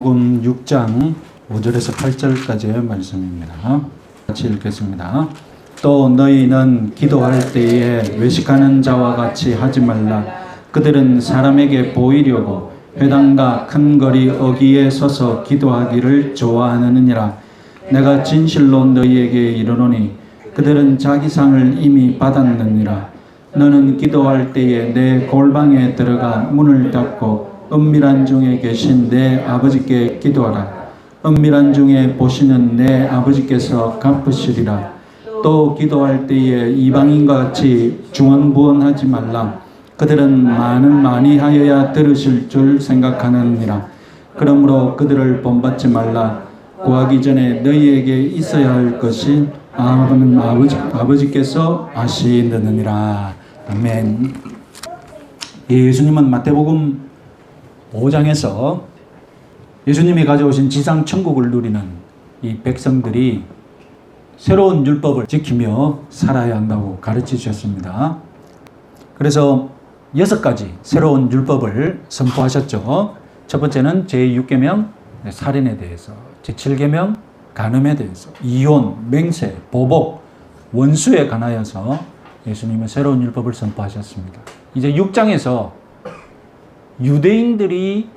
마태복음 6장 5절에서 8절까지의 말씀입니다. 같이 읽겠습니다. 또 너희는 기도할 때에 외식하는 자와 같이 하지 말라. 그들은 사람에게 보이려고 회당과 큰 거리 어귀에 서서 기도하기를 좋아하느니라. 내가 진실로 너희에게 이르노니 그들은 자기 상을 이미 받았느니라. 너는 기도할 때에 내 골방에 들어가 문을 닫고 은밀한 중에 계신 내 아버지께 기도하라. 은밀한 중에 보시는 내 아버지께서 갚으시리라. 또 기도할 때에 이방인과 같이 중언부언하지 말라. 그들은 많이 하여야 들으실 줄 생각하느니라. 그러므로 그들을 본받지 말라. 구하기 전에 너희에게 있어야 할 것이 아버지께서 아시느니라. 아멘. 예수님은 마태복음 5장에서 예수님이 가져오신 지상 천국을 누리는 이 백성들이 새로운 율법을 지키며 살아야 한다고 가르쳐 주셨습니다. 그래서 6가지 새로운 율법을 선포하셨죠. 첫 번째는 제6계명 살인에 대해서, 제7계명 간음에 대해서, 이혼, 맹세, 보복, 원수에 관하여서 예수님은 새로운 율법을 선포하셨습니다. 이제 6장에서 유대인들이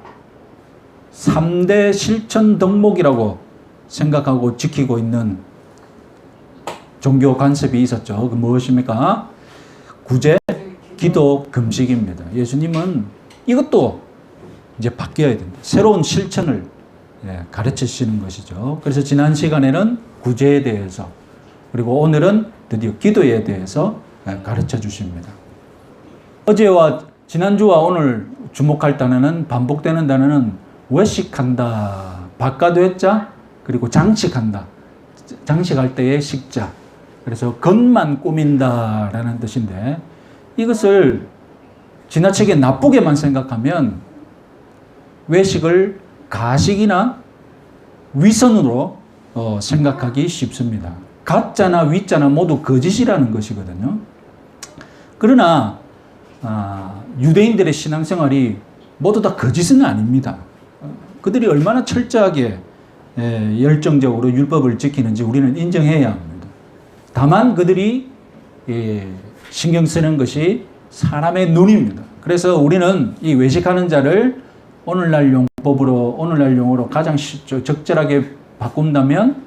3대 실천 덕목이라고 생각하고 지키고 있는 종교 관습이 있었죠. 그 무엇입니까? 구제, 기도, 금식입니다. 예수님은 이것도 이제 바뀌어야 된다. 새로운 실천을 가르쳐 주시는 것이죠. 그래서 지난 시간에는 구제에 대해서, 그리고 오늘은 드디어 기도에 대해서 가르쳐 주십니다. 어제와 지난주와 오늘 주목할 단어는, 반복되는 단어는 외식한다, 바가되자, 그리고 장식한다. 장식할 때의 식자. 그래서 겉만 꾸민다라는 뜻인데, 이것을 지나치게 나쁘게만 생각하면 외식을 가식이나 위선으로 생각하기 쉽습니다. 가짜나 위짜나 모두 거짓이라는 것이거든요. 그러나 유대인들의 신앙생활이 모두 다 거짓은 아닙니다. 그들이 얼마나 철저하게 열정적으로 율법을 지키는지 우리는 인정해야 합니다. 다만 그들이 신경 쓰는 것이 사람의 눈입니다. 그래서 우리는 이 외식하는 자를 오늘날 용법으로, 오늘날 용어로 가장 적절하게 바꾼다면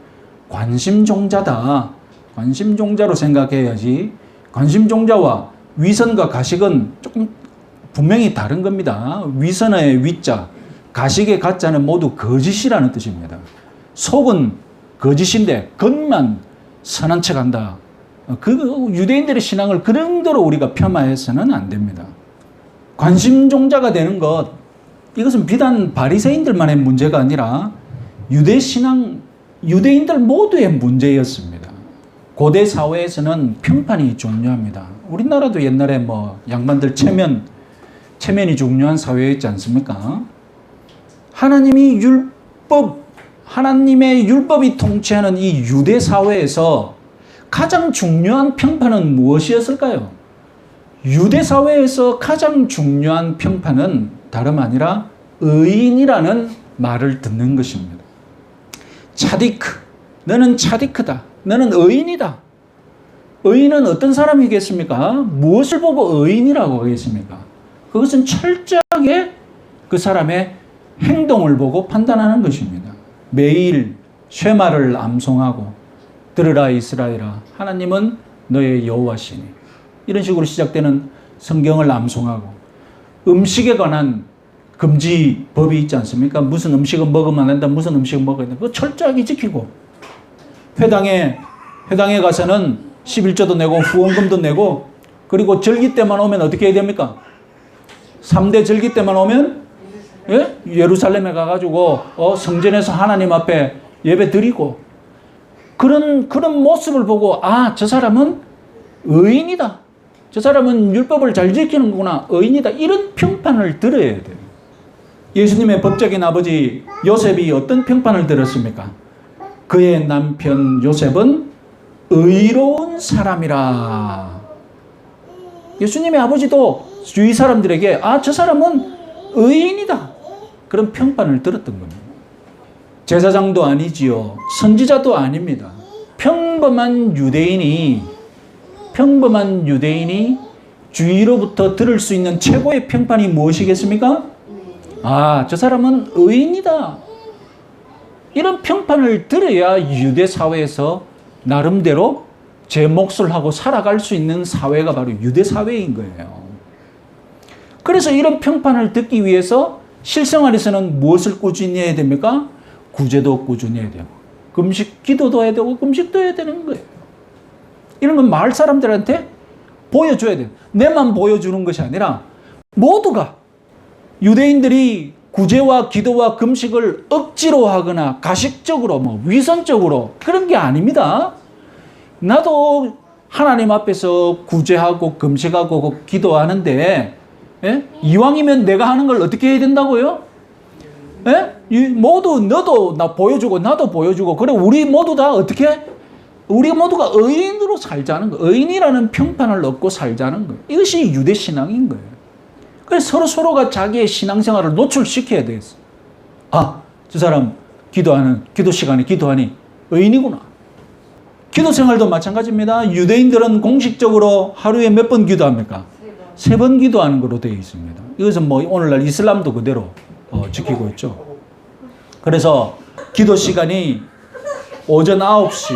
관심종자다. 관심종자로 생각해야지, 관심종자와 위선과 가식은 조금 분명히 다른 겁니다. 위선의 위자, 가식의 가자는 모두 거짓이라는 뜻입니다. 속은 거짓인데 겉만 선한 척한다. 그 유대인들의 신앙을 그 정도로 우리가 폄하해서는 안 됩니다. 관심종자가 되는 것, 이것은 비단 바리새인들만의 문제가 아니라 유대 신앙, 유대인들 모두의 문제였습니다. 고대 사회에서는 평판이 중요합니다. 우리나라도 옛날에 양반들 체면이 중요한 사회였지 않습니까? 하나님의 율법이 통치하는 이 유대 사회에서 가장 중요한 평판은 무엇이었을까요? 유대 사회에서 가장 중요한 평판은 다름 아니라 의인이라는 말을 듣는 것입니다. 차디크, 너는 차디크다. 너는 의인이다. 의인은 어떤 사람이겠습니까? 무엇을 보고 의인이라고 하겠습니까? 그것은 철저하게 그 사람의 행동을 보고 판단하는 것입니다. 매일 쉐마를 암송하고 들으라 이스라엘아, 하나님은 너의 여호와시니, 이런 식으로 시작되는 성경을 암송하고, 음식에 관한 금지법이 있지 않습니까? 무슨 음식은 먹으면 안 된다, 무슨 음식은 먹어야 된다. 그거 철저하게 지키고, 회당에 가서는 11조도 내고 후원금도 내고, 그리고 절기 때만 오면 어떻게 해야 됩니까? 3대 절기 때만 오면 예루살렘에 가가지고 성전에서 하나님 앞에 예배 드리고, 그런 모습을 보고 저 사람은 의인이다. 저 사람은 율법을 잘 지키는구나. 의인이다. 이런 평판을 들어야 돼요. 예수님의 법적인 아버지 요셉이 어떤 평판을 들었습니까? 그의 남편 요셉은 의로운 사람이라. 예수님의 아버지도 주위 사람들에게 저 사람은 의인이다. 그런 평판을 들었던 겁니다. 제사장도 아니지요. 선지자도 아닙니다. 평범한 유대인이 주위로부터 들을 수 있는 최고의 평판이 무엇이겠습니까? 아, 저 사람은 의인이다. 이런 평판을 들어야 유대 사회에서 나름대로 제 몫을 하고 살아갈 수 있는 사회가 바로 유대 사회인 거예요. 그래서 이런 평판을 듣기 위해서 실생활에서는 무엇을 꾸준히 해야 됩니까? 구제도 꾸준히 해야 되고, 기도도 해야 되고, 금식도 해야 되는 거예요. 이런 건 마을 사람들한테 보여줘야 돼요. 내만 보여주는 것이 아니라 모두가, 유대인들이 구제와 기도와 금식을 억지로 하거나 가식적으로 위선적으로 그런 게 아닙니다. 나도 하나님 앞에서 구제하고 금식하고 기도하는데, 예? 이왕이면 내가 하는 걸 어떻게 해야 된다고요? 예? 모두 너도 나 보여주고 나도 보여주고, 그래 우리 모두 다 어떻게? 우리 모두가 의인으로 살자는 거예요. 의인이라는 평판을 얻고 살자는 거예요. 이것이 유대 신앙인 거예요. 그래서 서로가 자기의 신앙생활을 노출시켜야 되겠어. 아, 저 사람 기도 시간에 기도하니 의인이구나. 기도 생활도 마찬가지입니다. 유대인들은 공식적으로 하루에 몇 번 기도합니까? 3번 기도하는 걸로 되어 있습니다. 이것은 오늘날 이슬람도 그대로 지키고 있죠. 그래서 기도 시간이 오전 9시,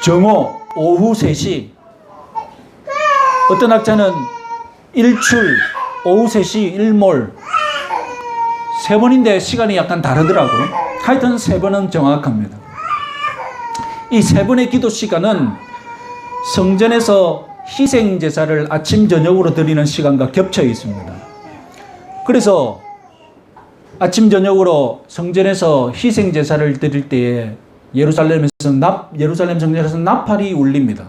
정오, 오후 3시, 어떤 학자는 일출, 오후 3시, 일몰, 3번인데 시간이 약간 다르더라고요. 하여튼 3번은 정확합니다. 이 3번의 기도 시간은 성전에서 희생 제사를 아침 저녁으로 드리는 시간과 겹쳐 있습니다. 그래서 아침 저녁으로 성전에서 희생 제사를 드릴 때에 예루살렘 성전에서 나팔이 울립니다.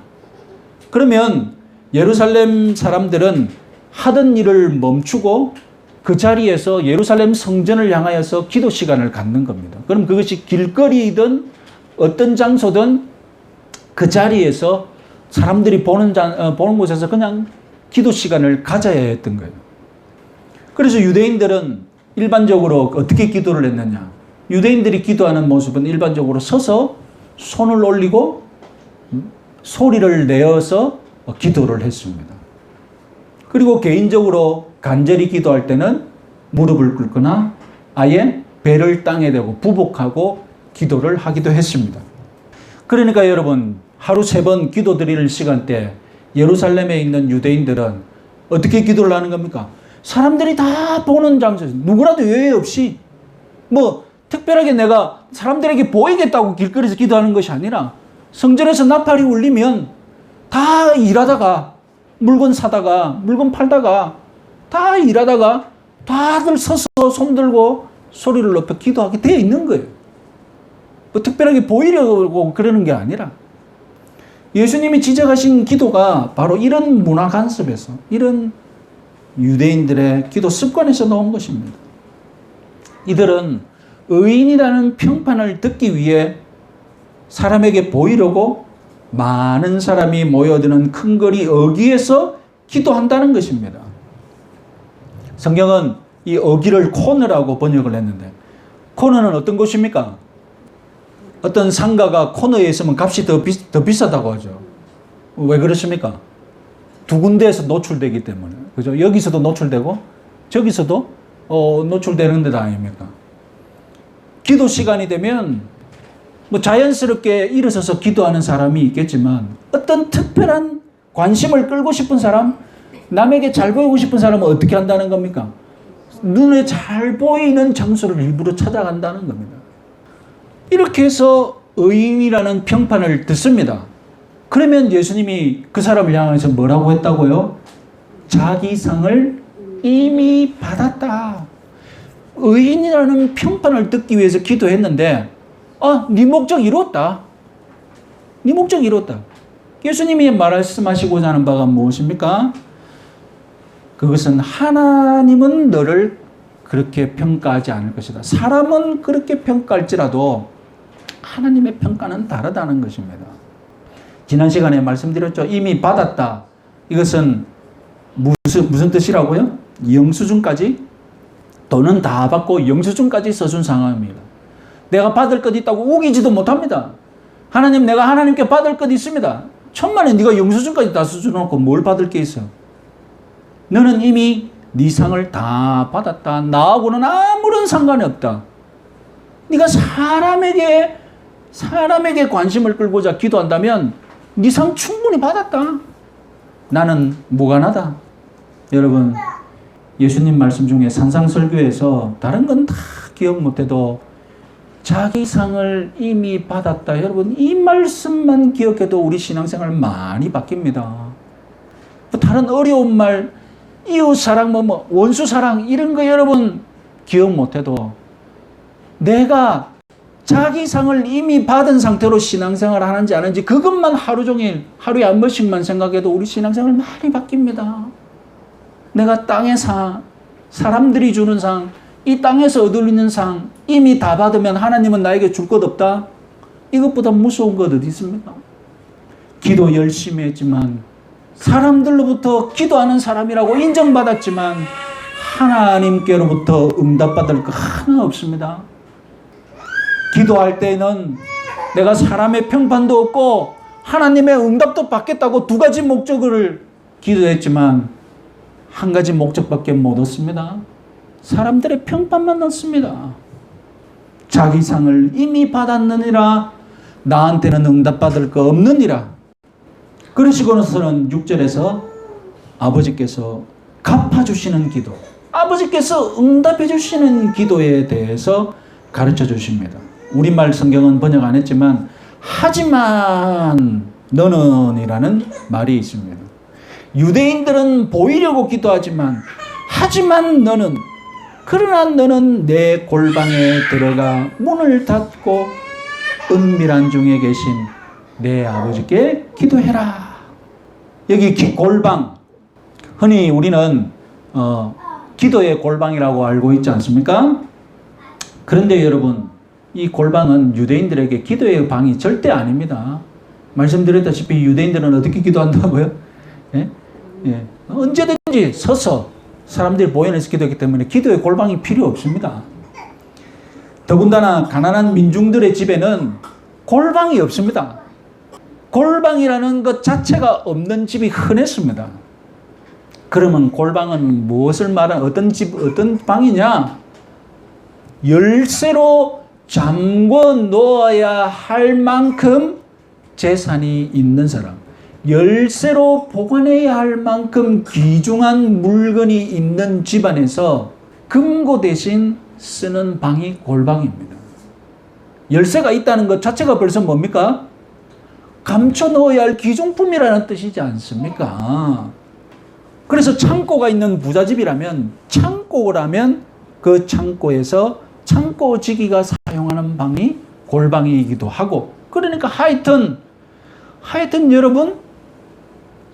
그러면 예루살렘 사람들은 하던 일을 멈추고 그 자리에서 예루살렘 성전을 향하여서 기도 시간을 갖는 겁니다. 그럼 그것이 길거리이든 어떤 장소든 그 자리에서 사람들이 보는 곳에서 그냥 기도 시간을 가져야 했던 거예요. 그래서 유대인들은 일반적으로 어떻게 기도를 했느냐? 유대인들이 기도하는 모습은 일반적으로 서서 손을 올리고 소리를 내어서 기도를 했습니다. 그리고 개인적으로 간절히 기도할 때는 무릎을 꿇거나 아예 배를 땅에 대고 부복하고 기도를 하기도 했습니다. 그러니까 여러분, 하루 3번 기도 드리는 시간대 예루살렘에 있는 유대인들은 어떻게 기도를 하는 겁니까? 사람들이 다 보는 장소에서 누구라도 예외 없이 특별하게 내가 사람들에게 보이겠다고 길거리에서 기도하는 것이 아니라 성전에서 나팔이 울리면 다 일하다가 물건 사다가 물건 팔다가 다 일하다가 다들 서서 손 들고 소리를 높여 기도하게 되어 있는 거예요. 특별하게 보이려고 그러는 게 아니라 예수님이 지적하신 기도가 바로 이런 문화 간섭에서, 이런 유대인들의 기도 습관에서 나온 것입니다. 이들은 의인이라는 평판을 듣기 위해 사람에게 보이려고 많은 사람이 모여드는 큰 거리 어귀에서 기도한다는 것입니다. 성경은 이 어귀를 코너라고 번역을 했는데, 코너는 어떤 곳입니까? 어떤 상가가 코너에 있으면 값이 더 비싸다고 하죠. 왜 그렇습니까? 두 군데에서 노출되기 때문에. 그죠? 여기서도 노출되고 저기서도 노출되는 데다 아닙니까? 기도 시간이 되면 자연스럽게 일어서서 기도하는 사람이 있겠지만, 어떤 특별한 관심을 끌고 싶은 사람, 남에게 잘 보이고 싶은 사람은 어떻게 한다는 겁니까? 눈에 잘 보이는 장소를 일부러 찾아간다는 겁니다. 이렇게 해서 의인이라는 평판을 듣습니다. 그러면 예수님이 그 사람을 향해서 뭐라고 했다고요? 자기 상을 이미 받았다. 의인이라는 평판을 듣기 위해서 기도했는데, 네 목적 이뤘다. 네 목적 이뤘다. 예수님이 말씀하시고자 하는 바가 무엇입니까? 그것은 하나님은 너를 그렇게 평가하지 않을 것이다. 사람은 그렇게 평가할지라도 하나님의 평가는 다르다는 것입니다. 지난 시간에 말씀드렸죠. 이미 받았다. 이것은 무슨 뜻이라고요? 영수증까지 돈은 다 받고 영수증까지 써준 상황입니다. 내가 받을 것 있다고 우기지도 못합니다. 하나님, 내가 하나님께 받을 것 있습니다. 천만에 네가 영수증까지 다 써주놓고 뭘 받을 게 있어? 너는 이미 네 상을 다 받았다. 나하고는 아무런 상관이 없다. 네가 사람에게 관심을 끌고자 기도한다면 네 상 충분히 받았다. 나는 무관하다. 여러분, 예수님 말씀 중에 산상설교에서 다른 건 다 기억 못해도 자기 상을 이미 받았다. 여러분, 이 말씀만 기억해도 우리 신앙생활 많이 바뀝니다. 다른 어려운 말, 이웃사랑, 원수사랑 이런 거 여러분 기억 못해도 내가 자기 상을 이미 받은 상태로 신앙생활을 하는지 안 하는지 그것만 하루 종일 하루에 한 번씩만 생각해도 우리 신앙생활 많이 바뀝니다. 내가 땅의 상, 사람들이 주는 상, 이 땅에서 얻어리는 상 이미 다 받으면 하나님은 나에게 줄 것 없다? 이것보다 무서운 것 어디 있습니까? 기도 열심히 했지만 사람들로부터 기도하는 사람이라고 인정받았지만 하나님께로부터 응답받을 거 하나 없습니다. 기도할 때는 내가 사람의 평판도 없고 하나님의 응답도 받겠다고 두 가지 목적을 기도했지만 한 가지 목적밖에 못 얻습니다. 사람들의 평판만 얻습니다. 자기 상을 이미 받았느니라 나한테는 응답받을 거 없느니라. 그러시고서는 6절에서 아버지께서 갚아주시는 기도, 아버지께서 응답해 주시는 기도에 대해서 가르쳐 주십니다. 우리말 성경은 번역 안 했지만 하지만 너는 이라는 말이 있습니다. 유대인들은 보이려고 기도하지만 하지만 너는, 그러나 너는 내 골방에 들어가 문을 닫고 은밀한 중에 계신 내 아버지께 기도해라. 여기 골방, 흔히 우리는 기도의 골방이라고 알고 있지 않습니까? 그런데 여러분, 이 골방은 유대인들에게 기도의 방이 절대 아닙니다. 말씀드렸다시피 유대인들은 어떻게 기도한다고요? 예? 예. 언제든지 서서 사람들이 보여내서 기도하기 때문에 기도의 골방이 필요 없습니다. 더군다나 가난한 민중들의 집에는 골방이 없습니다. 골방이라는 것 자체가 없는 집이 흔했습니다. 그러면 골방은 무엇을 말하는 어떤 방이냐? 열쇠로 잠궈 놓아야 할 만큼 재산이 있는 사람, 열쇠로 보관해야 할 만큼 귀중한 물건이 있는 집안에서 금고 대신 쓰는 방이 골방입니다. 열쇠가 있다는 것 자체가 벌써 뭡니까? 감춰 넣어야 할 귀중품이라는 뜻이지 않습니까? 그래서 창고가 있는 부잣집이라면, 창고라면 그 창고에서 창고지기가 사용하는 방이 골방이기도 하고, 그러니까 하여튼 여러분,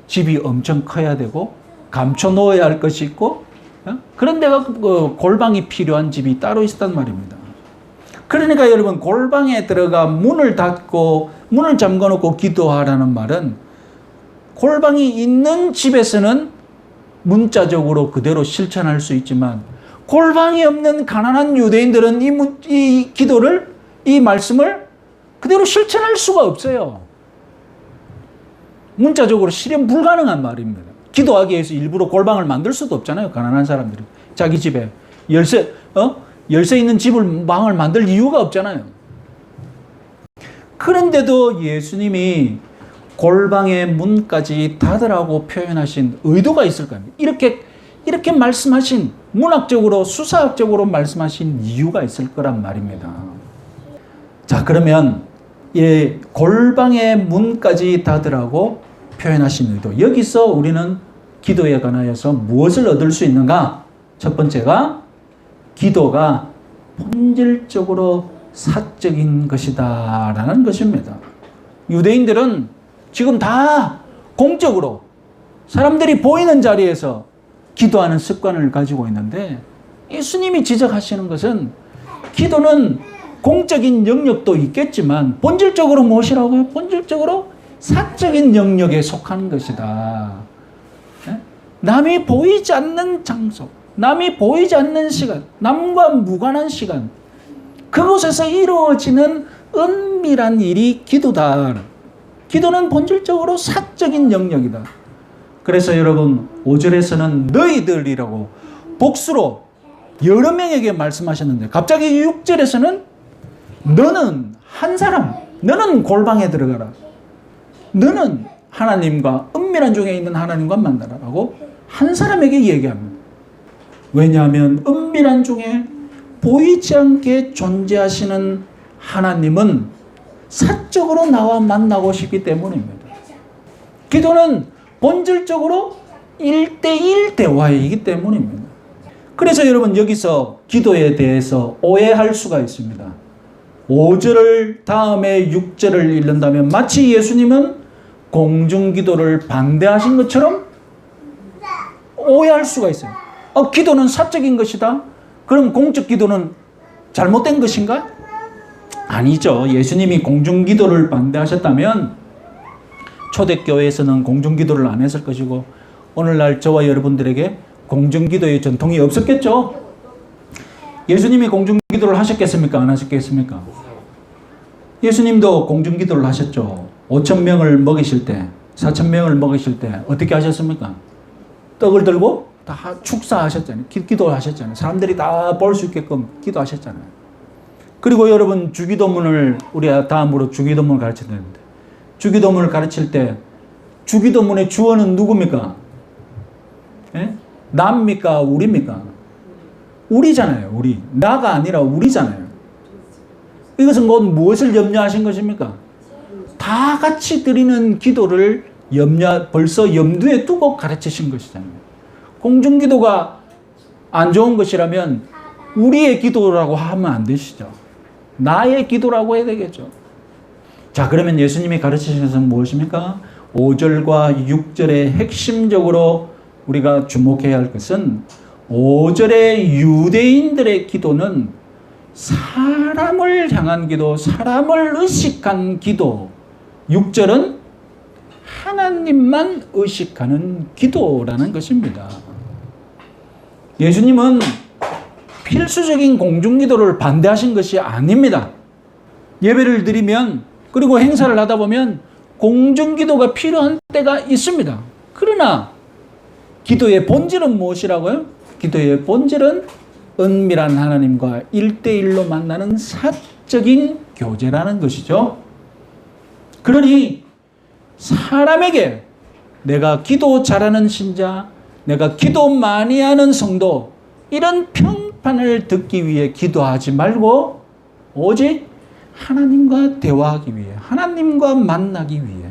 집이 엄청 커야 되고 감춰 놓아야 할 것이 있고, 그런 데가 골방이 필요한 집이 따로 있단 말입니다. 그러니까 여러분, 골방에 들어가 문을 닫고 문을 잠궈 놓고 기도하라는 말은 골방이 있는 집에서는 문자적으로 그대로 실천할 수 있지만 골방이 없는 가난한 유대인들은 이 기도를, 이 말씀을 그대로 실천할 수가 없어요. 문자적으로 실현 불가능한 말입니다. 기도하기 위해서 일부러 골방을 만들 수도 없잖아요. 가난한 사람들이 자기 집에 열쇠 있는 방을 만들 이유가 없잖아요. 그런데도 예수님이 골방의 문까지 닫으라고 표현하신 의도가 있을 겁니다. 이렇게 말씀하신, 문학적으로 수사학적으로 말씀하신 이유가 있을 거란 말입니다. 자, 그러면 이 골방의 문까지 닫으라고 표현하신 의도, 여기서 우리는 기도에 관하여서 무엇을 얻을 수 있는가? 첫 번째가 기도가 본질적으로 사적인 것이다 라는 것입니다. 유대인들은 지금 다 공적으로 사람들이 보이는 자리에서 기도하는 습관을 가지고 있는데, 예수님이 지적하시는 것은 기도는 공적인 영역도 있겠지만 본질적으로 무엇이라고요? 본질적으로 사적인 영역에 속한 것이다. 남이 보이지 않는 장소, 남이 보이지 않는 시간, 남과 무관한 시간, 그곳에서 이루어지는 은밀한 일이 기도다. 기도는 본질적으로 사적인 영역이다. 그래서 여러분 5절에서는 너희들이라고 복수로 여러 명에게 말씀하셨는데 갑자기 6절에서는 너는 한 사람, 너는 골방에 들어가라. 너는 하나님과 은밀한 중에 있는 하나님과 만나라라고 한 사람에게 얘기합니다. 왜냐하면 은밀한 중에 보이지 않게 존재하시는 하나님은 사적으로 나와 만나고 싶기 때문입니다. 기도는 본질적으로 1대1 대화이기 때문입니다. 그래서 여러분 여기서 기도에 대해서 오해할 수가 있습니다. 5절을 다음에 6절을 읽는다면 마치 예수님은 공중기도를 반대하신 것처럼 오해할 수가 있어요. 기도는 사적인 것이다. 그럼 공적 기도는 잘못된 것인가? 아니죠. 예수님이 공중기도를 반대하셨다면 초대교회에서는 공중기도를 안 했을 것이고 오늘날 저와 여러분들에게 공중기도의 전통이 없었겠죠. 예수님이 공중기도를 하셨겠습니까? 안 하셨겠습니까? 예수님도 공중기도를 하셨죠. 5,000명을 먹이실 때, 4,000명을 먹이실 때 어떻게 하셨습니까? 떡을 들고 다 축사하셨잖아요. 기도하셨잖아요. 사람들이 다 볼 수 있게끔 기도하셨잖아요. 그리고 여러분 주기도문을 우리가 다음으로 주기도문을 가르쳐야 되는데 주기도문을 가르칠 때 주기도문의 주어는 누굽니까? 예? 나입니까? 우리입니까? 우리잖아요. 우리. 나가 아니라 우리잖아요. 이것은 곧 무엇을 염려하신 것입니까? 다 같이 드리는 기도를 벌써 염두에 두고 가르치신 것이잖아요. 공중기도가 안 좋은 것이라면 우리의 기도라고 하면 안 되시죠. 나의 기도라고 해야 되겠죠. 자, 그러면 예수님이 가르치신 것은 무엇입니까? 5절과 6절에 핵심적으로 우리가 주목해야 할 것은 5절의 유대인들의 기도는 사람을 향한 기도, 사람을 의식한 기도. 6절은 하나님만 의식하는 기도라는 것입니다. 예수님은 필수적인 공중기도를 반대하신 것이 아닙니다. 예배를 드리면 그리고 행사를 하다 보면 공중기도가 필요한 때가 있습니다. 그러나 기도의 본질은 무엇이라고요? 기도의 본질은 은밀한 하나님과 1대1로 만나는 사적인 교제라는 것이죠. 그러니 사람에게 내가 기도 잘하는 신자, 내가 기도 많이 하는 성도 이런 평판을 듣기 위해 기도하지 말고 오직 하나님과 대화하기 위해, 하나님과 만나기 위해,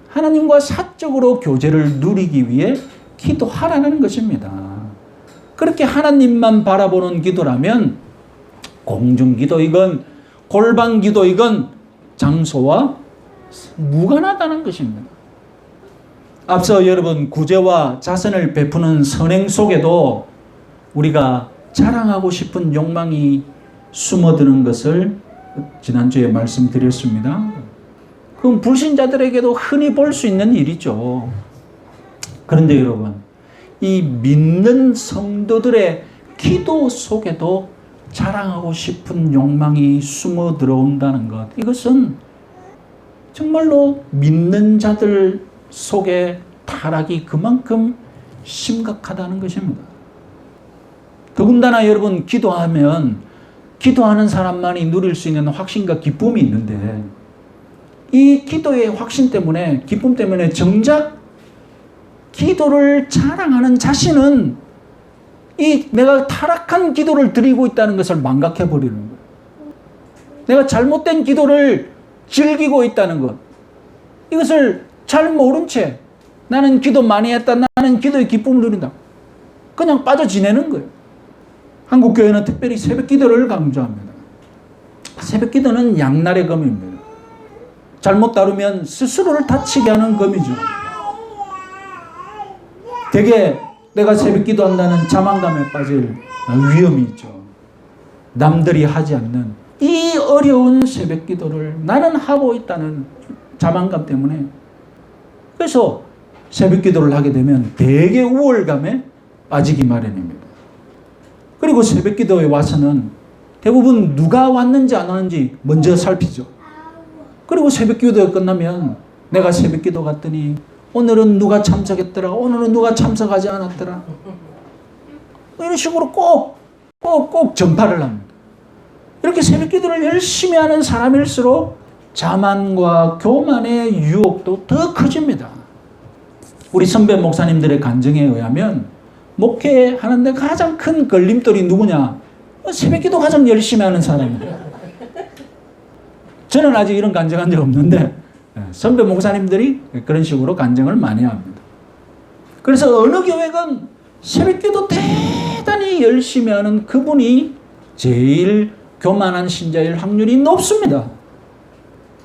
하나님과 사적으로 교제를 누리기 위해 기도하라는 것입니다. 그렇게 하나님만 바라보는 기도라면 공중기도이건 골방기도이건 장소와 무관하다는 것입니다. 앞서 여러분 구제와 자선을 베푸는 선행 속에도 우리가 자랑하고 싶은 욕망이 숨어드는 것을 지난주에 말씀드렸습니다. 그건 불신자들에게도 흔히 볼 수 있는 일이죠. 그런데 여러분, 이 믿는 성도들의 기도 속에도 자랑하고 싶은 욕망이 숨어 들어온다는 것, 이것은 정말로 믿는 자들 속에 타락이 그만큼 심각하다는 것입니다. 더군다나 여러분 기도하면 기도하는 사람만이 누릴 수 있는 확신과 기쁨이 있는데 이 기도의 확신 때문에 기쁨 때문에 정작 기도를 자랑하는 자신은 이 내가 타락한 기도를 드리고 있다는 것을 망각해 버리는 거예요. 내가 잘못된 기도를 즐기고 있다는 것, 이것을 잘 모른 채 나는 기도 많이 했다, 나는 기도의 기쁨을 누린다, 그냥 빠져 지내는 거예요. 한국 교회는 특별히 새벽 기도를 강조합니다. 새벽 기도는 양날의 검입니다. 잘못 다루면 스스로를 다치게 하는 검이죠. 되게 내가 새벽 기도한다는 자만감에 빠질 위험이 있죠. 남들이 하지 않는 이 어려운 새벽 기도를 나는 하고 있다는 자만감 때문에, 그래서 새벽 기도를 하게 되면 되게 우월감에 빠지기 마련입니다. 그리고 새벽 기도에 와서는 대부분 누가 왔는지 안 왔는지 먼저 살피죠. 그리고 새벽 기도가 끝나면 내가 새벽 기도 갔더니 오늘은 누가 참석했더라, 오늘은 누가 참석하지 않았더라, 이런 식으로 꼭 전파를 합니다. 이렇게 새벽 기도를 열심히 하는 사람일수록 자만과 교만의 유혹도 더 커집니다. 우리 선배 목사님들의 간증에 의하면 목회하는데 가장 큰 걸림돌이 누구냐? 새벽 기도 가장 열심히 하는 사람이에요. 저는 아직 이런 간증한 적 없는데 선배 목사님들이 그런 식으로 간증을 많이 합니다. 그래서 어느 교회건 새벽 기도 대단히 열심히 하는 그분이 제일 교만한 신자일 확률이 높습니다.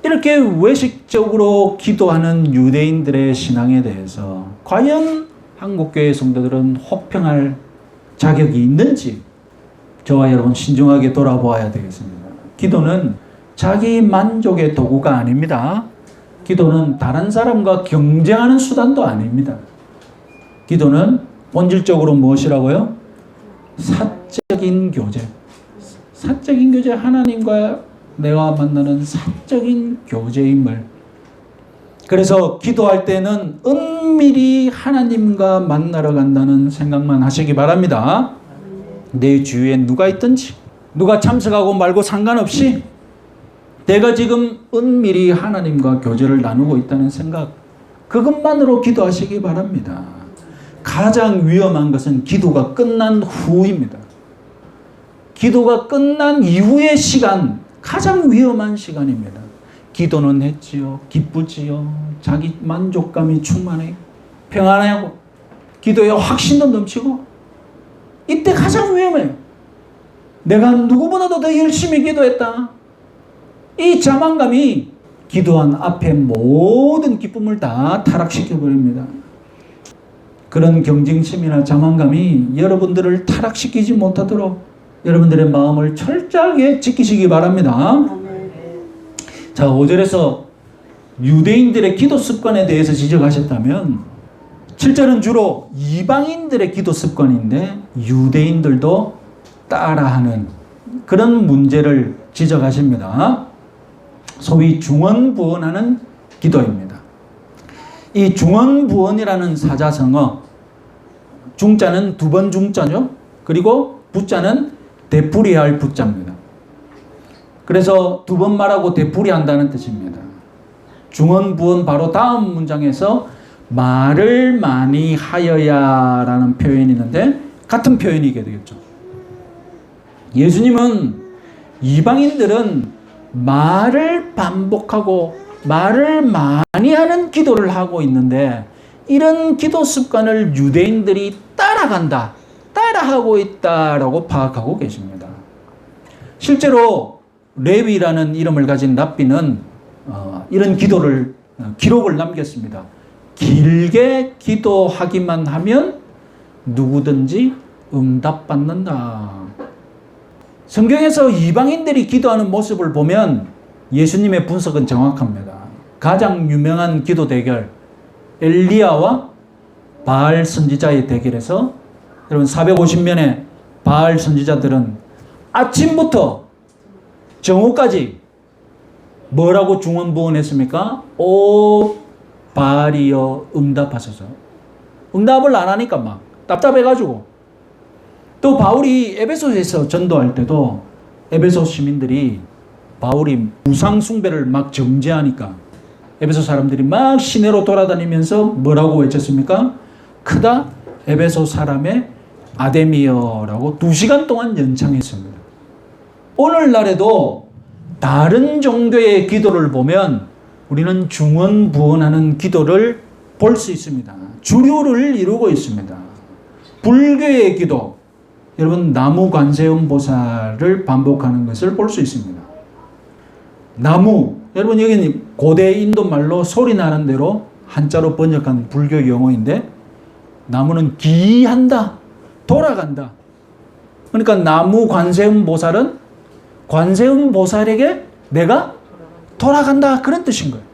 이렇게 외식적으로 기도하는 유대인들의 신앙에 대해서 과연 한국교회 성도들은 혹평할 자격이 있는지 저와 여러분 신중하게 돌아보아야 되겠습니다. 기도는 자기 만족의 도구가 아닙니다. 기도는 다른 사람과 경쟁하는 수단도 아닙니다. 기도는 본질적으로 무엇이라고요? 사적인 교제. 사적인 교제, 하나님과 내가 만나는 사적인 교제임을. 그래서 기도할 때는 은밀히 하나님과 만나러 간다는 생각만 하시기 바랍니다. 내 주위에 누가 있든지 누가 참석하고 말고 상관없이 내가 지금 은밀히 하나님과 교제를 나누고 있다는 생각, 그것만으로 기도하시기 바랍니다. 가장 위험한 것은 기도가 끝난 후입니다. 기도가 끝난 이후의 시간, 가장 위험한 시간입니다. 기도는 했지요, 기쁘지요, 자기 만족감이 충만해, 평안하고 기도에 확신도 넘치고, 이때 가장 위험해요. 내가 누구보다도 더 열심히 기도했다. 이 자만감이 기도한 앞에 모든 기쁨을 다 타락시켜버립니다. 그런 경쟁심이나 자만감이 여러분들을 타락시키지 못하도록 여러분들의 마음을 철저하게 지키시기 바랍니다. 자, 5절에서 유대인들의 기도 습관에 대해서 지적하셨다면 7절은 주로 이방인들의 기도 습관인데 유대인들도 따라하는 그런 문제를 지적하십니다. 소위 중언부언하는 기도입니다. 이 중언부언이라는 사자성어, 중자는 두 번 중자죠. 그리고 부자는 되풀이할 부자입니다. 그래서 두 번 말하고 되풀이한다는 뜻입니다. 중언부언 바로 다음 문장에서 말을 많이 하여야 라는 표현이 있는데 같은 표현이게 되겠죠. 예수님은 이방인들은 말을 반복하고 말을 많이 하는 기도를 하고 있는데 이런 기도 습관을 유대인들이 따라하고 있다라고 파악하고 계십니다. 실제로 레위라는 이름을 가진 랍비는 이런 기도를 기록을 남겼습니다. 길게 기도하기만 하면 누구든지 응답받는다. 성경에서 이방인들이 기도하는 모습을 보면 예수님의 분석은 정확합니다. 가장 유명한 기도 대결, 엘리야와 바알 선지자의 대결에서 여러분 450명의 바알 선지자들은 아침부터 정오까지 뭐라고 중언부언했습니까? 오 바알이여 응답하소서. 응답을 안 하니까 막 답답해가지고. 또 바울이 에베소에서 전도할 때도 에베소 시민들이 바울이 우상 숭배를 막 정죄하니까 에베소 사람들이 막 시내로 돌아다니면서 뭐라고 외쳤습니까? 크다 에베소 사람의 아데미어라고 2시간 동안 연창했습니다. 오늘날에도 다른 종교의 기도를 보면 우리는 중언부언하는 기도를 볼 수 있습니다. 주류를 이루고 있습니다. 불교의 기도, 여러분 나무 관세음 보살을 반복하는 것을 볼 수 있습니다. 나무, 여러분 여기는 고대 인도 말로 소리 나는 대로 한자로 번역한 불교 용어인데 나무는 기한다, 돌아간다. 그러니까 나무 관세음 보살은 관세음 보살에게 내가 돌아간다, 그런 뜻인 거예요.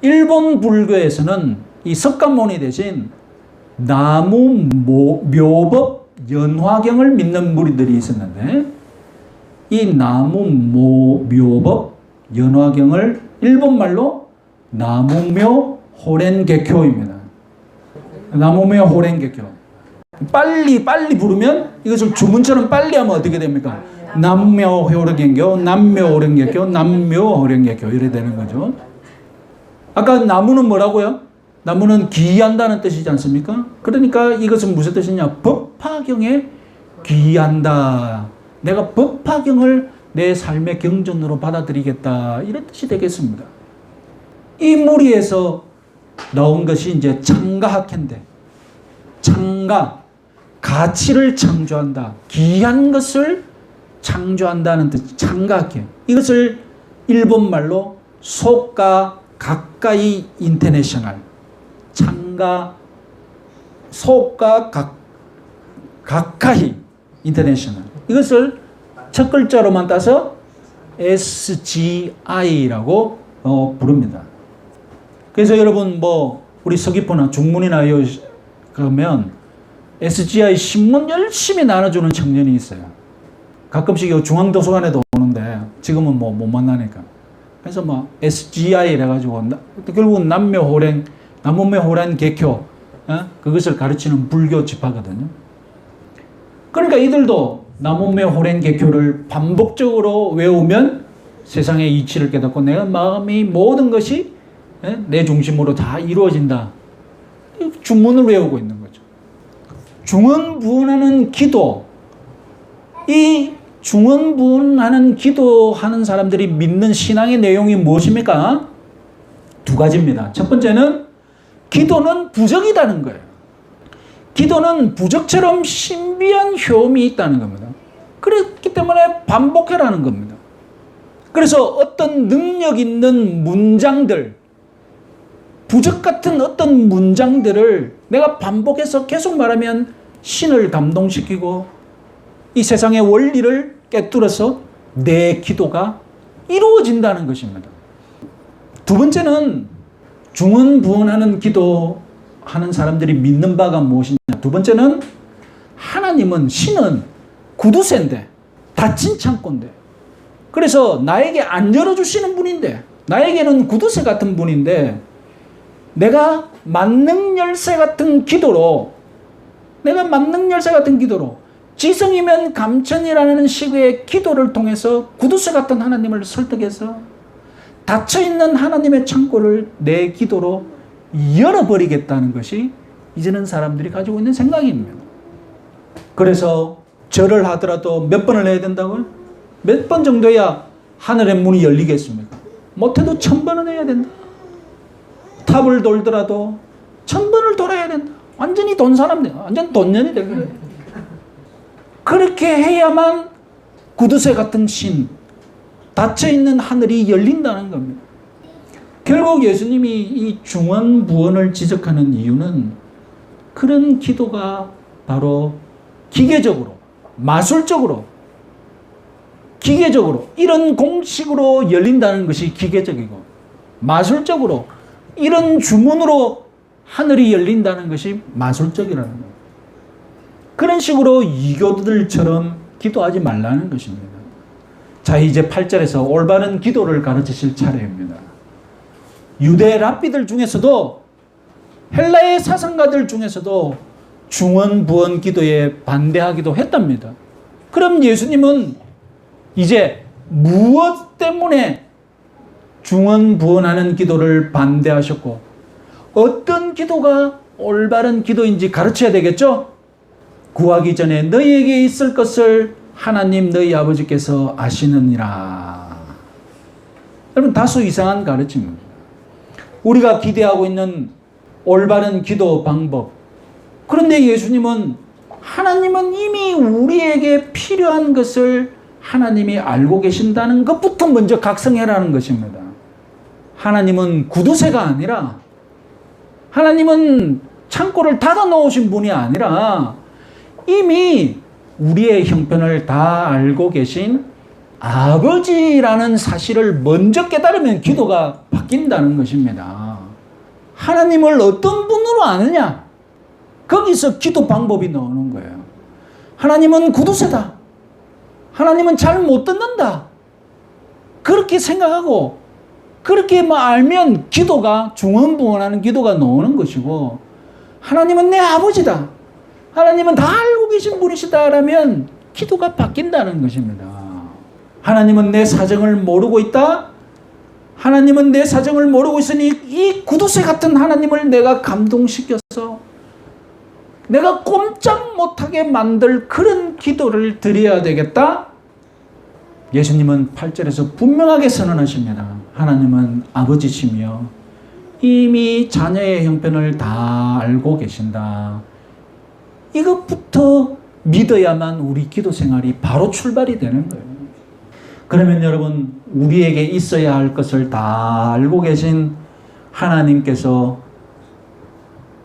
일본 불교에서는 이 석가모니 대신 나무 묘법 연화경을 믿는 무리들이 있었는데 이 나무 묘법 연화경을 일본말로 나무묘 호렌게쿄입니다. 나무묘 호렌게쿄. 빨리 부르면 이것을 주문처럼 빨리 하면 어떻게 됩니까? 남묘 호렌게쿄, 남묘 호렌게쿄, 남묘 호렌게쿄 이래 되는 거죠. 아까 나무는 뭐라고요? 나무는 귀한다는 뜻이지 않습니까? 그러니까 이것은 무슨 뜻이냐? 법화경에 귀한다. 내가 법화경을 내 삶의 경전으로 받아들이겠다. 이런 뜻이 되겠습니다. 이 무리에서 나온 것이 이제 창가학회인데, 창가, 가치를 창조한다. 귀한 것을 창조한다는 뜻, 창가학회. 이것을 일본말로 소가 가까이 인터내셔널. 창가, 소가 가까이 인터내셔널. 이것을 첫 글자로만 따서 SGI라고 부릅니다. 그래서 여러분 우리 서귀포나 중문이나 가면 SGI 신문 열심히 나눠주는 청년이 있어요. 가끔씩 중앙도서관에도 오는데 지금은 못 만나니까. 그래서 SGI 이래가지고 결국은 나무묘 호렌 개교 그것을 가르치는 불교 지파거든요. 그러니까 이들도 나무묘 호렌 개교를 반복적으로 외우면 세상의 이치를 깨닫고 내가 마음이 모든 것이 내 중심으로 다 이루어진다. 주문을 외우고 있는 거죠. 중언부언하는 기도. 이 중언부언하는 기도하는 사람들이 믿는 신앙의 내용이 무엇입니까? 두 가지입니다. 첫 번째는 기도는 부적이라는 거예요. 기도는 부적처럼 신비한 효험이 있다는 겁니다. 그렇기 때문에 반복해라는 겁니다. 그래서 어떤 능력 있는 문장들, 부적 같은 어떤 문장들을 내가 반복해서 계속 말하면 신을 감동시키고 이 세상의 원리를 깨뚫어서 내 기도가 이루어진다는 것입니다. 두 번째는 중언부언하는 기도하는 사람들이 믿는 바가 무엇이냐. 두 번째는 하나님은, 신은 구두쇠인데, 닫힌 창고인데, 그래서 나에게 안 열어주시는 분인데, 나에게는 구두쇠 같은 분인데, 내가 만능 열쇠 같은 기도로, 지성이면 감천이라는 식의 기도를 통해서 구두쇠 같은 하나님을 설득해서 닫혀있는 하나님의 창고를 내 기도로 열어버리겠다는 것이 이제는 사람들이 가지고 있는 생각입니다. 그래서 절을 하더라도 몇 번을 해야 된다고요? 몇 번 정도 해야 하늘의 문이 열리겠습니까? 못해도 1000번은 해야 된다. 탑을 돌더라도 1000번을 돌아야 된다. 완전히 돈 사람 돼. 완전 돈년이 되거든요. 그렇게 해야만 구두쇠 같은 신, 닫혀있는 하늘이 열린다는 겁니다. 결국 예수님이 이 중언부언을 지적하는 이유는 그런 기도가 바로 기계적으로, 마술적으로, 이런 공식으로 열린다는 것이 기계적이고, 마술적으로 이런 주문으로 하늘이 열린다는 것이 마술적이라는 거예요. 그런 식으로 이교들처럼 기도하지 말라는 것입니다. 자, 이제 8절에서 올바른 기도를 가르치실 차례입니다. 유대 랍비들 중에서도 헬라의 사상가들 중에서도 중언부언 기도에 반대하기도 했답니다. 그럼 예수님은 이제 무엇 때문에 중언부언하는 기도를 반대하셨고 어떤 기도가 올바른 기도인지 가르쳐야 되겠죠? 구하기 전에 너희에게 있을 것을 하나님 너희 아버지께서 아시느니라. 여러분, 다소 이상한 가르침입니다. 우리가 기대하고 있는 올바른 기도 방법. 그런데 예수님은 하나님은 이미 우리에게 필요한 것을 하나님이 알고 계신다는 것부터 먼저 각성해라는 것입니다. 하나님은 구두쇠가 아니라, 하나님은 창고를 닫아 놓으신 분이 아니라 이미 우리의 형편을 다 알고 계신 아버지라는 사실을 먼저 깨달으면 기도가 바뀐다는 것입니다. 하나님을 어떤 분으로 아느냐? 거기서 기도 방법이 나오는 거예요. 하나님은 구두쇠다. 하나님은 잘 못 듣는다. 그렇게 생각하고 그렇게 알면 기도가 중언부언하는 기도가 나오는 것이고, 하나님은 내 아버지다. 하나님은 다 알고 계신 분이시다라면 기도가 바뀐다는 것입니다. 하나님은 내 사정을 모르고 있다. 하나님은 내 사정을 모르고 있으니 이 구두쇠 같은 하나님을 내가 감동시켜서 내가 꼼짝 못하게 만들 그런 기도를 드려야 되겠다. 예수님은 8절에서 분명하게 선언하십니다. 하나님은 아버지시며 이미 자녀의 형편을 다 알고 계신다. 이것부터 믿어야만 우리 기도 생활이 바로 출발이 되는 거예요. 그러면 여러분, 우리에게 있어야 할 것을 다 알고 계신 하나님께서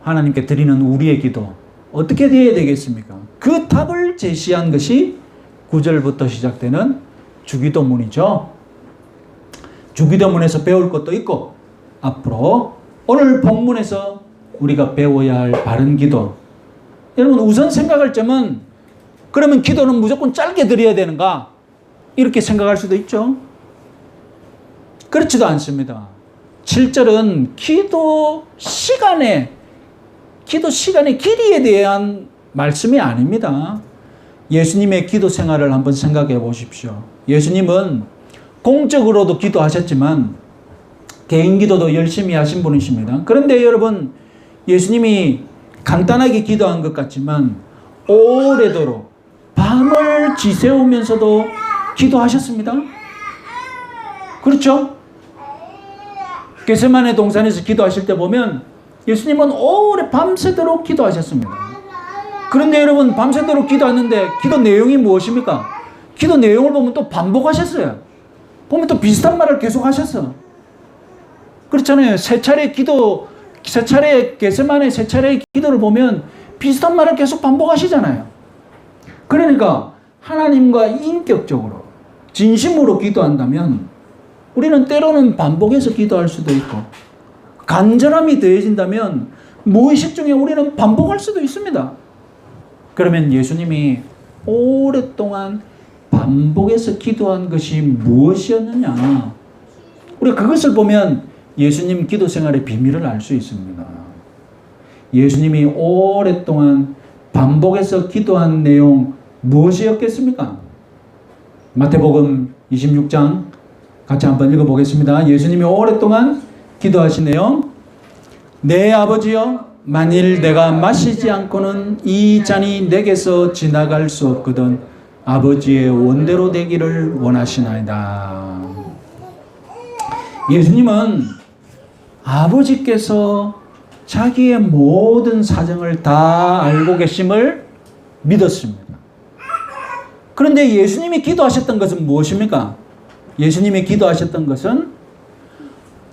하나님께 드리는 우리의 기도 어떻게 되어야 되겠습니까? 그 답을 제시한 것이 9절부터 시작되는 주기도문이죠. 주기도문에서 배울 것도 있고, 앞으로 오늘 본문에서 우리가 배워야 할 바른 기도. 여러분, 우선 생각할 점은, 그러면 기도는 무조건 짧게 드려야 되는가? 이렇게 생각할 수도 있죠. 그렇지도 않습니다. 7절은 기도 시간의 길이에 대한 말씀이 아닙니다. 예수님의 기도 생활을 한번 생각해 보십시오. 예수님은 공적으로도 기도하셨지만 개인 기도도 열심히 하신 분이십니다. 그런데 여러분, 예수님이 간단하게 기도한 것 같지만 오래도록 밤을 지새우면서도 기도하셨습니다. 그렇죠? 겟세마네 동산에서 기도하실 때 보면 예수님은 오래 밤새도록 기도하셨습니다. 그런데 여러분, 밤새도록 기도하는데 기도 내용이 무엇입니까? 기도 내용을 보면 또 반복하셨어요. 보면 또 비슷한 말을 계속 하셨어. 그렇잖아요. 세 차례 겟세마네 세 차례의 기도를 보면 비슷한 말을 계속 반복하시잖아요. 그러니까 하나님과 인격적으로 진심으로 기도한다면 우리는 때로는 반복해서 기도할 수도 있고, 간절함이 더해진다면 무의식 중에 우리는 반복할 수도 있습니다. 그러면 예수님이 오랫동안 반복해서 기도한 것이 무엇이었느냐? 우리가 그것을 보면 예수님 기도 생활의 비밀을 알 수 있습니다. 예수님이 오랫동안 반복해서 기도한 내용 무엇이었겠습니까? 마태복음 26장 같이 한번 읽어보겠습니다. 예수님이 오랫동안 기도하신 내용. 내 아버지여, 만일 내가 마시지 않고는 이 잔이 내게서 지나갈 수 없거든 아버지의 원대로 되기를 원하시나이다. 예수님은 아버지께서 자기의 모든 사정을 다 알고 계심을 믿었습니다. 그런데 예수님이 기도하셨던 것은 무엇입니까? 예수님이 기도하셨던 것은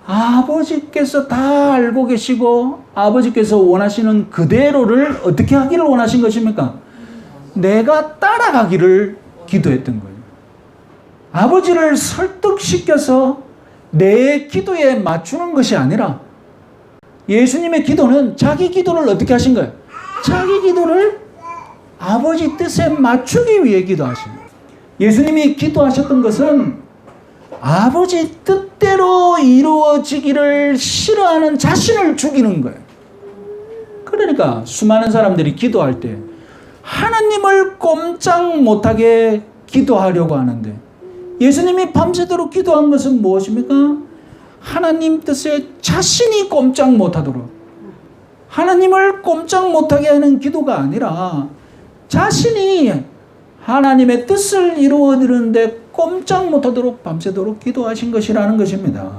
아버지께서 다 알고 계시고 아버지께서 원하시는 그대로를 어떻게 하기를 원하신 것입니까? 내가 따라가기를 기도했던 거예요. 아버지를 설득시켜서 내 기도에 맞추는 것이 아니라 예수님의 기도는 자기 기도를 어떻게 하신 거예요? 자기 기도를 아버지 뜻에 맞추기 위해 기도하신 거예요. 예수님이 기도하셨던 것은 아버지 뜻대로 이루어지기를 싫어하는 자신을 죽이는 거예요. 그러니까 수많은 사람들이 기도할 때 하나님을 꼼짝 못하게 기도하려고 하는데, 예수님이 밤새도록 기도한 것은 무엇입니까? 하나님 뜻에 자신이 꼼짝 못하도록, 하나님을 꼼짝 못하게 하는 기도가 아니라 자신이 하나님의 뜻을 이루어드리는데 꼼짝 못하도록 밤새도록 기도하신 것이라는 것입니다.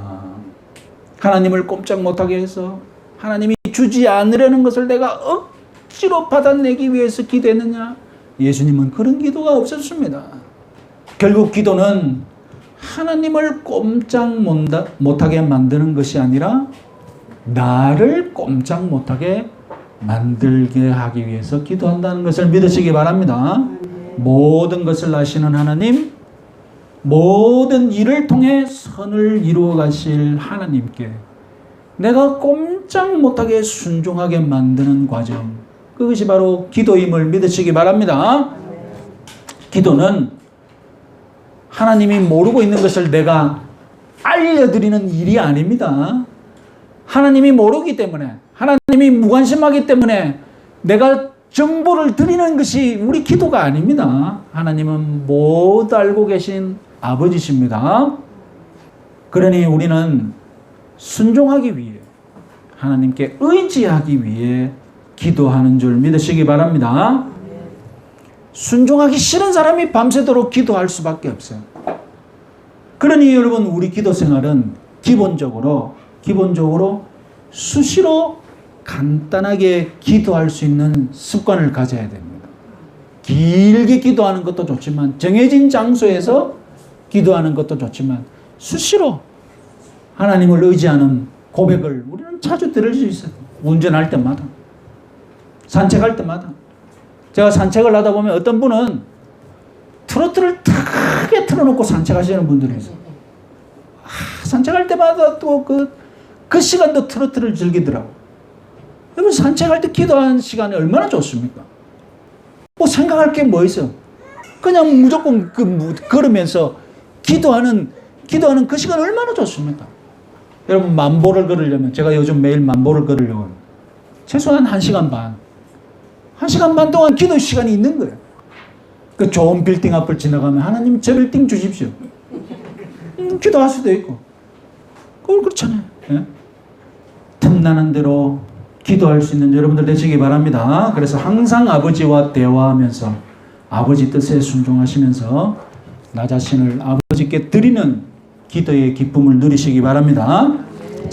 하나님을 꼼짝 못하게 해서 하나님이 주지 않으려는 것을 내가 억지로 받아내기 위해서 기도했느냐? 예수님은 그런 기도가 없었습니다. 결국 기도는 하나님을 꼼짝 못하게 만드는 것이 아니라 나를 꼼짝 못하게 만들게 하기 위해서 기도한다는 것을 믿으시기 바랍니다. 모든 것을 아시는 하나님, 모든 일을 통해 선을 이루어 가실 하나님께 내가 꼼짝 못하게 순종하게 만드는 과정, 그것이 바로 기도임을 믿으시기 바랍니다. 기도는 하나님이 모르고 있는 것을 내가 알려드리는 일이 아닙니다. 하나님이 모르기 때문에, 하나님이 무관심하기 때문에 내가 정보를 드리는 것이 우리 기도가 아닙니다. 하나님은 모두 알고 계신 아버지십니다. 그러니 우리는 순종하기 위해, 하나님께 의지하기 위해 기도하는 줄 믿으시기 바랍니다. 순종하기 싫은 사람이 밤새도록 기도할 수밖에 없어요. 그러니 여러분, 우리 기도 생활은 기본적으로 수시로 간단하게 기도할 수 있는 습관을 가져야 됩니다. 길게 기도하는 것도 좋지만, 정해진 장소에서 기도하는 것도 좋지만, 수시로 하나님을 의지하는 고백을 우리는 자주 들을 수 있어요. 운전할 때마다, 산책할 때마다. 제가 산책을 하다 보면 어떤 분은 트로트를 크게 틀어놓고 산책하시는 분들이 있어요. 산책할 때마다 또 그 시간도 트로트를 즐기더라고요. 여러분, 산책할 때 기도하는 시간이 얼마나 좋습니까? 뭐 생각할 게 뭐 있어요? 그냥 무조건 걸으면서 기도하는 그 시간 얼마나 좋습니까? 여러분, 만보를 걸으려면, 제가 요즘 매일 만보를 걸으려고 합니다. 최소한 1시간 반. 1시간 반 동안 기도 시간이 있는 거예요. 그 좋은 빌딩 앞을 지나가면 하나님 저 빌딩 주십시오. 기도할 수도 있고. 그렇잖아요. 예? 틈나는 대로 기도할 수 있는 여러분들 되시기 바랍니다. 그래서 항상 아버지와 대화하면서 아버지 뜻에 순종하시면서 나 자신을 아버지께 드리는 기도의 기쁨을 누리시기 바랍니다.